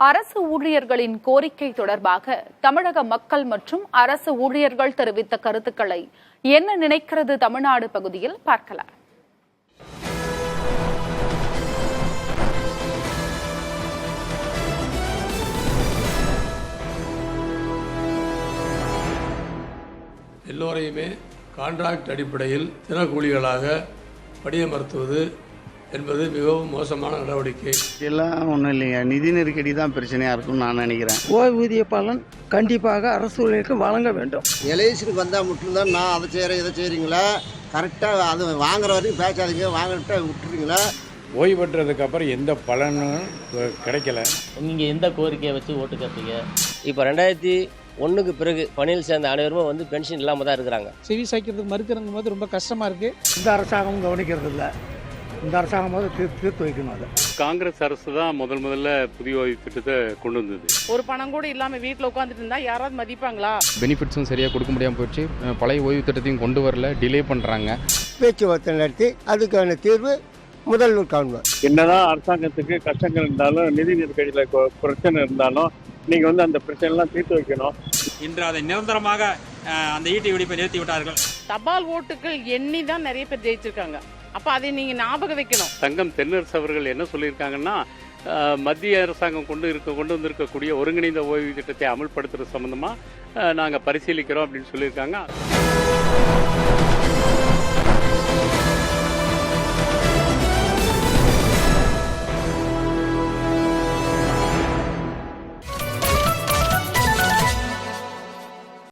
அரசு ஊழியர்களின் கோரிக்கை தொடர்பாக தமிழக மக்கள் மற்றும் அரசு ஊழியர்கள் தெரிவித்த கருத்துக்களை என்ன நினைக்கிறது தமிழ்நாடு பகுதியில் பார்க்கலாம். எல்லோரையுமே கான்ட்ராக்ட் அடிப்படையில் தினக்கூலிகளாக பணியமர்த்துவது என்பது மிகவும் மோசமான நடவடிக்கை. எல்லாம் ஒன்றும் இல்லைங்க, நிதி நெருக்கடி தான் பிரச்சனையாக இருக்கும்னு நான் நினைக்கிறேன். ஓய்வூதிய பலன் கண்டிப்பாக அரசு ஊழியருக்கு வழங்க வேண்டும். எல்ஐசிக்கு வந்தால் மட்டும்தான் நான் அதை செய்கிறேன் இதை செய்கிறீங்களா, கரெக்டாக அது வாங்குற வரைக்கும் பேசாதீங்க, வாங்கிட்டா விட்டுறீங்களா. ஓய்வு பெற்றதுக்கு அப்புறம் எந்த பலனும் கிடைக்கல. நீங்கள் எந்த கோரிக்கையை வச்சு ஓட்டு கேட்பீங்க? இப்போ 2001க்கு பிறகு பணியில் சேர்ந்த அனைவரும் பென்ஷன் இல்லாமல் தான் இருக்கிறாங்க. செவி சாய்க்கிறதுக்கு மறுக்கிறவங்க போது ரொம்ப கஷ்டமாக இருக்குது. இந்த அரசாங்கம் கவனிக்கிறது இல்லை, இந்த அரசாங்கம் போது தீர்த்து வைக்கணும். அதை காங்கிரஸ் அரசு தான் முதல்ல புதிய ஓய்வு திட்டத்தை கொண்டு வந்தது. ஒரு பணம் கூட இல்லாமல் வீட்டில் உட்காந்துட்டு இருந்தா யாராவது மதிப்பாங்களா? பெனிஃபிட்ஸும் சரியாக கொடுக்க முடியாமல் போயிடுச்சு. பழைய ஓய்வு திட்டத்தையும் கொண்டு வரல, டிலே பண்ணுறாங்க. பேச்சுவார்த்தை நடத்தி அதுக்கான தீர்வு முதல்வர் காண்பார். என்னதான் அரசாங்கத்துக்கு கஷ்டங்கள் இருந்தாலும், நிதி நெருக்கடியில் பிரச்சனை இருந்தாலும் நீங்கள் அந்த பிரச்சனைலாம் தீர்த்து வைக்கணும். இன்று அதை நிரந்தரமாக அந்த ஈட்டி வெடிப்பை நிறுத்தி விட்டார்கள். தபால் ஓட்டுகள் எண்ணி தான் நிறைய பேர் ஜெயிச்சிருக்காங்க. அப்போ அதை நீங்கள் ஞாபகம் வைக்கணும். தங்கம் தென்னரசு அவர்கள் என்ன சொல்லியிருக்காங்கன்னா, மத்திய அரசாங்கம் கொண்டு வந்திருக்கக்கூடிய ஒருங்கிணைந்த ஓய்வு திட்டத்தை அமல்படுத்துறது சம்பந்தமாக நாங்கள் பரிசீலிக்கிறோம் அப்படின்னு சொல்லியிருக்காங்க.